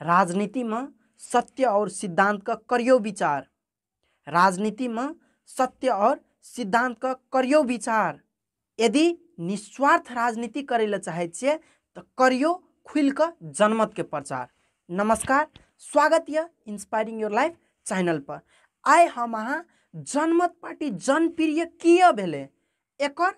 राजनीति में सत्य और सिद्धांत का करियो विचार। राजनीति में सत्य और सिद्धांत का करियो विचार। यदि निस्वार्थ राजनीति करेला चाहे छे तो करियो खुल कर जनमत के प्रचार। नमस्कार, स्वागत है इंस्पायरिंग योर लाइफ चैनल पर। आए हम अहाँ जनमत पार्टी जनप्रिय किया भेले एकर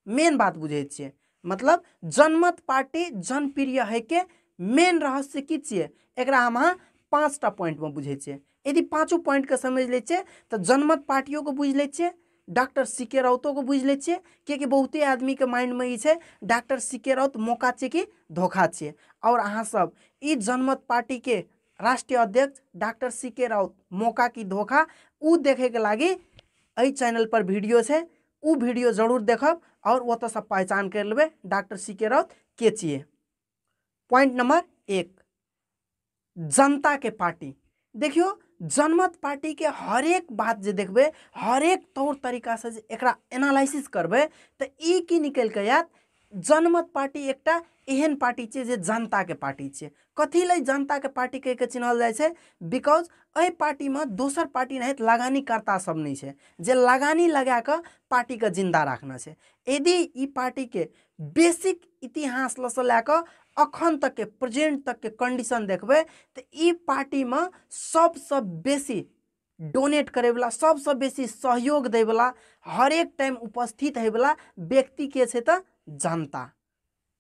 मेन बात बुझे छे। मतलब जनमत पार्टी जनप्रिय है के मेन रहस्य की छे एकरा हम अहाँ 5टा पॉइंट में बुझे छे। यदि 5 पॉइंट के समझ ले छे तो जनमत पार्टियों को बुझ ले छे, डॉक्टर सीके राउतो को बुझ ले छे कि बहुते आदमी के माइंड में ये छे डॉक्टर सीके राउत मौका छे कि धोखा छे। और अहाँ सब ई जनमत पार्टी के राष्ट्रीय अध्यक्ष डॉक्टर सीके राउत मौका की धोखा उ देखे के लागी एहि चैनल पर वीडियो छे, उ वीडियो जरूर देखब और वो तो सब पहचान कर लेबे डॉक्टर सीके राउत के छिए। पॉइंट नंबर 1, जनता के पार्टी। देखियो जनमत पार्टी के हर एक बात जे देखबे, हर एक तौर तरीका से एकरा एनालिसिस करबे तो ई की निकल के याद जनमत पार्टी एकटा एहन पार्टी छे जे जनता के पार्टी छे। कथी ले जनता के पार्टी कह के चिन्हल जाय छे? बिकॉज एहि पार्टी में दोसर पार्टी नहीं लगानीकर्ता सब नहीं छे जे लगानी लगा के पार्टी के जिंदा रखना छे। यदि ई पार्टी के बेसिक इतिहास लस लैके अखन तक के प्रेजेंट तक के कंडीशन देखबे तो ई पार्टी में सबसे बेसी डोनेट करे वाला, सबसे बेसी सहयोग दे वाला, हर एक टाइम उपस्थित है वाला व्यक्ति के छे त जनता।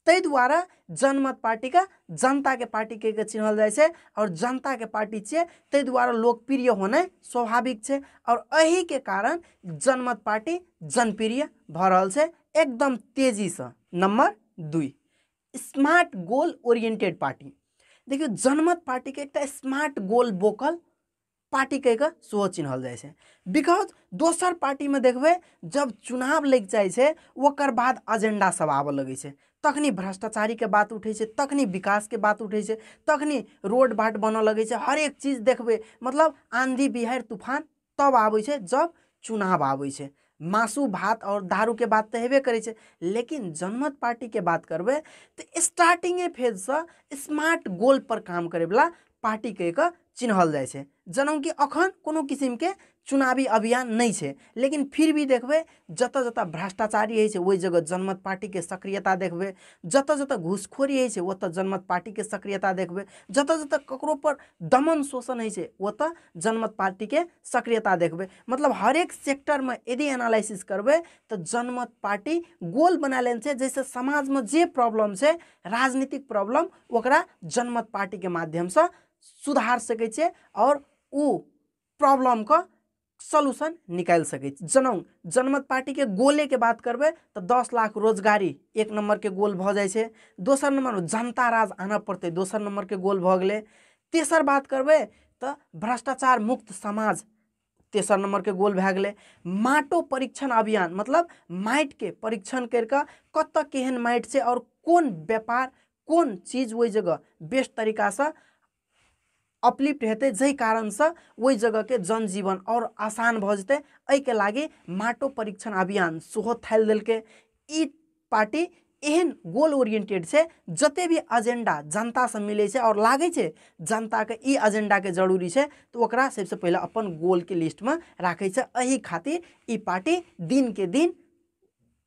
तै द्वारा जनमत पार्टी का जनता के पार्टी के चिन्हल जाय छे और जनता के पार्टी छे तै द्वारा लोकप्रिय होना स्वाभाविक छे। और यही के कारण जनमत पार्टी जनप्रिय भ रहल छे एकदम तेजी से। Number 2, smart goal oriented party. देखियो जनमत पार्टी के एक स्मार्ट गोल वोकल पार्टी कह के सेहो चिन्हल जाय छे। बिकॉज दोसर पार्टी में देखबे जब चुनाव लग जाय छे ओकर बाद एजेंडा सब आवे लगे छे, तखनी भ्रष्टाचारी के बात उठे छे, तखनी विकास के बात उठे छे, तखनी रोड बाट बन लगे छे। हर एक चीज देखबे मतलब आंधी बिहार तूफान तब आवे छे जब चुनाव आवे छे। मासू भात और दारू के बात तो हेबे करे छे। लेकिन जनमत पार्टी के बात करबे तो स्टार्टिंग फेज से स्मार्ट गोल पर काम करे वाला पार्टी कह के चिन्हल जाय छे। जनम कि अखन कोनो किस्म के चुनावी अभियान नहीं छे, लेकिन फिर भी देखबे जत जत भ्रष्टाचारी है छे वही जगह जनमत पार्टी के सक्रियता देखबे, जत जत घूसखोरी है छे वो तो जनमत पार्टी के सक्रियता देखबे, जत जत ककरो पर दमन शोषण है छे वो तो जनमत पार्टी के सक्रियता देखबे। मतलब हर एक सेक्टर में यदि एनालिसिस करबे तो जनमत पार्टी गोल बना लेन छे जैसे समाज में जे प्रॉब्लम छे, राजनीतिक प्रॉब्लम ओकरा जनमत पार्टी के माध्यम से सुधार सके छे और उ प्रॉब्लम का सॉल्यूशन निकाल सके। जनमत पार्टी के गोले के बात करबे तो 10 लाख रोजगारी एक नंबर के गोल भ जाय छे। दोसर नंबर में जनता राज आना पड़ते दोसर नंबर के गोल भ गेले। तेसर बात करबे तो भ्रष्टाचार मुक्त समाज तेसर नंबर के गोल भए गेले। माटो परीक्षण अभियान मतलब माइट के परीक्षण करके कत केहन माइट से और कौन व्यापार कौन चीज वही जगह बेस्ट तरीका से अपलिफ्ट हेतै, जै कारण से वही जगह के जनजीवन और आसान भ जते। एहि के लागी माटो परीक्षण अभियान सेहो थाल देलकै। ई पार्टी एहन गोल ओरिएंटेड छे जते भी एजेंडा जनता से मिले छे और लागे छे जनता के ई एजेंडा के जरूरी छे तो ओकरा सबसे पहले अपन गोल के लिस्ट में राखे छे। एही खातिर ई पार्टी दिन के दिन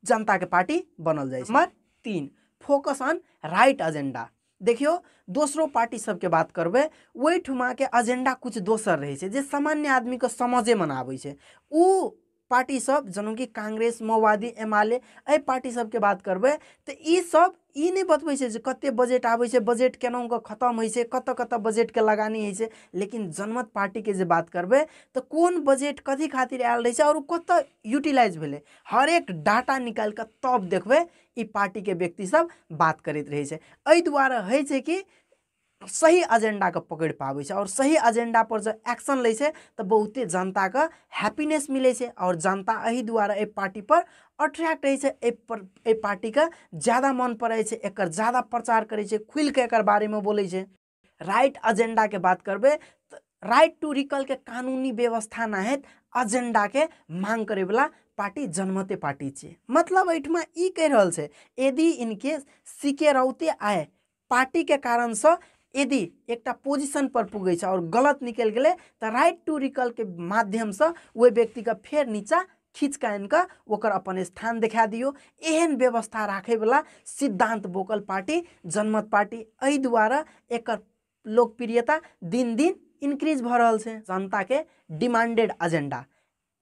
जनता के पार्टी बनल जाय छे। Number 3, focus on right agenda. देखियो दोसरो पार्टी सब के बात करबे वही ठुमा के एजेंडा कुछ दोसर रहे छे जे सामान्य आदमी को समझे में आवे छे। उ पार्टी सब जनो कि कांग्रेस, माओवादी, एमएलए ए पार्टी सब के बात करबे तो ई सब ई नहीं बतबै छे जे कते बजट आवे छे, बजट केना के खत्म होय छे, कत कत बजट के लगानी है छे। लेकिन जनमत पार्टी के जे बात करबे तो कौन बजट कथी खातिर आयल रहे छे और कत यूटिलाइज भेले हर एक डाटा निकाल के तब देखबे ई पार्टी के व्यक्ति सब बात करते रहे छे। एहि द्वारा है छे कि सही एजेंडा के पकड़ पावे छे और सही एजेंडा पर जब एक्शन ले छे तो बहुते जनता का हैप्पीनेस मिले छे और जनता एही द्वारा ए पार्टी पर अट्रैक्ट रहे छे। ए पार्टी का ज्यादा मन पड़े छे, एकर ज्यादा प्रचार करे छे, खुल के एकर बारे में बोले छे। राइट एजेंडा के बात करबे तो राइट टू रिकॉल के कानूनी व्यवस्था नाहित एजेंडा के मांग करे वाला पार्टी जनमते पार्टी छे। मतलब एठमा ई कह रहल छे यदि इनकेस सिकेरौते आए पार्टी के कारण से यदि एकटा पोजीशन पर पुगे छ और गलत निकल गए तो राइट टू रिकॉल के माध्यम से वह व्यक्ति का फेर नीचा खींच के इनका ओकर अपन स्थान दिखा दियो। एहन व्यवस्था राखे वाला सिद्धांत बोकल पार्टी जनमत पार्टी। एहि द्वारा एकर लोकप्रियता दिन दिन इंक्रीज भ रहल छे। जनता के डिमांडेड एजेंडा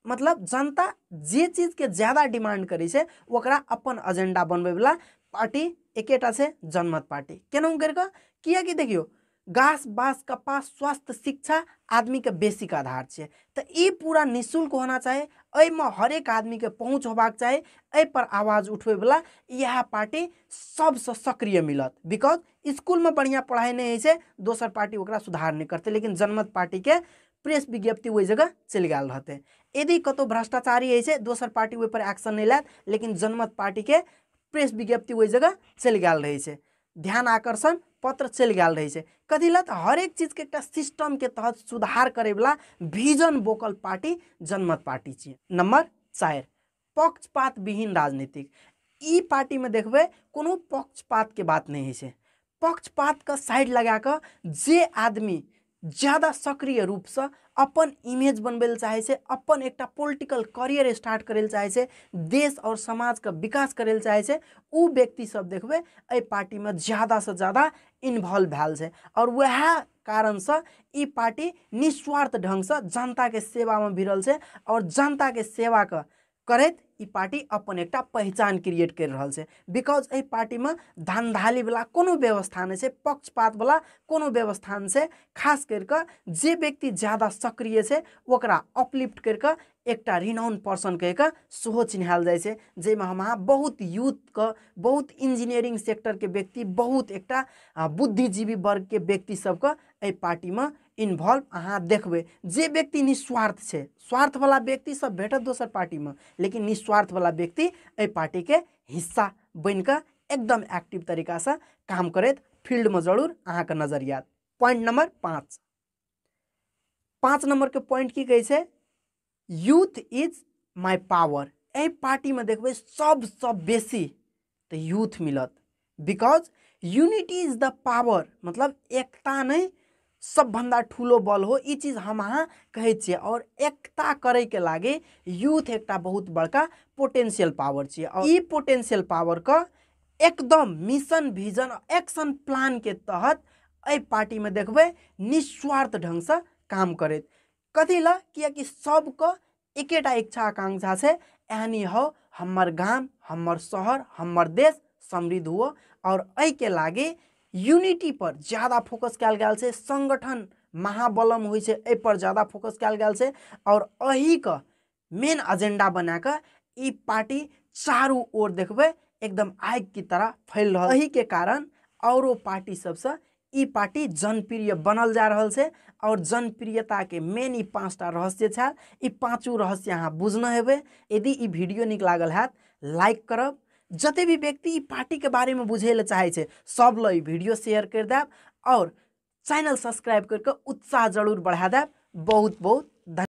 मतलब जनता जे चीज के ज्यादा डिमांड करे छे ओकरा अपन एजेंडा बनबे वाला पार्टी एकेटा से जनमत पार्टी। केना करके किया कि देखियो घास बास कपास स्वास्थ्य शिक्षा आदमी के बेसिक आधार छे तो ये पूरा निःशुल्क होना चाहिए। एहि में हर एक आदमी के पहुँच होबाक चाहिए। एहि पर आवाज उठवे वाला यह पार्टी सबसे सक्रिय मिलत। बिकॉज स्कूल में बढ़िया पढ़ाई नहीं है से दोसर पार्टी ओकरा सुधार नहीं करते, लेकिन जनमत पार्टी के प्रेस विज्ञप्ति वही जगह चल गए रहते। यदि कतो भ्रष्टाचारी है से दोसर पार्टी वही पर एक्शन नहीं लात, लेकिन जनमत पार्टी के प्रेस विज्ञप्ति वही जगह चल गए रही है, ध्यान आकर्षण पत्र चल गए रही है। कथी लत हर एक चीज के एक सिस्टम के तहत सुधार करे वाला विजन बोकल पार्टी जनमत पार्टी छे। नंबर 4 पक्षपात विहीन राजनीतिक। ई पार्टी में देखबे कोनो पक्षपात के बात नहीं है। पक्षपात का साइड लगा कर जे आदमी ज्यादा सक्रिय रूप से अपन इमेज बनबे चाहे से, अपन एक पॉलिटिकल करियर स्टार्ट करे चाहे से, देश और समाज का विकास करे चाहे से, उ व्यक्ति सब देखबे ए पार्टी में ज्यादा से ज्यादा इन्वॉल्व भैल है। और वह कारण से ई पार्टी निस्वार्थ ढंग से जनता के सेवा में भिड़ल है और जनता के सेवा का करत ई पार्टी अपन एक पहचान क्रिएट कर रहा है। बिकॉज ए पार्टी में धांधली वाला कोनो व्यवस्था नहीं से, पक्षपात वाला कोनो व्यवस्था नहीं से। खास करके जे व्यक्ति ज्यादा सक्रिय से ओकरा अपलिफ्ट करके एक रिनाउन पर्सन कह सोहो चिन्हाल जाए से, जेमा हम बहुत यूथ का बहुत इंजीनियरिंग सेक्टर के व्यक्ति बहुत एक बुद्धिजीवी वर्ग के व्यक्ति सबका ए पार्टी में इन्वॉल्व अहाँ देखबे। जे व्यक्ति निस्वार्थ छे, स्वार्थ वाला व्यक्ति सब भेटत दोसर पार्टी में, लेकिन निस्वार्थ वाला व्यक्ति ए पार्टी के हिस्सा बनकर एकदम एक्टिव तरीका से काम करत फील्ड में जरूर अहाँ का नजरिया। पॉइंट नंबर 5 नंबर के पॉइंट की कहे छे youth is my power. A party में देखबे सब बेसी तो यूथ मिलत। Because unity is the power, मतलब एकता नहीं सब भंदा ठूलो बल हो, ये चीज हम अहाँ कहे छे। और एकता करे के लागे यूथ एक बहुत बड़का पोटेंशियल पावर छे। और ये पोटेंशियल पावर का एकदम मिशन विजन एक्शन प्लान के तहत ए पार्टी में देखबे निस्वार्थ ढंग से काम करे। कथी ला कि सबको एकेटा इच्छा आकांक्षा से यानी हो हमार गांव हमार शहर हमार देश समृद्ध हुआ। और ए के लागे यूनिटी पर ज्यादा फोकस कल गया से, संगठन महाबलम हुई से ए पर ज्यादा फोकस कल गया से। और यही का मेन एजेंडा बनाकर ई पार्टी चारों ओर देखबे एकदम आग की तरह फैल रहा। यही के कारण औरो पार्टी सबसे ई पार्टी जनप्रिय बनल जा रहा है। और जनप्रियता के मेन ई 5टा रहस्य छा। ई 5 रहस्य अहाँ बुझना हेबे। यदि ई वीडियो निक लागल है लाइक करब। जते भी व्यक्ति ई पार्टी के बारे में बुझे ले चाहे छे सब लो ई वीडियो शेयर कर देब और चैनल सब्सक्राइब करके उत्साह जरूर बढ़ा देब। बहुत बहुत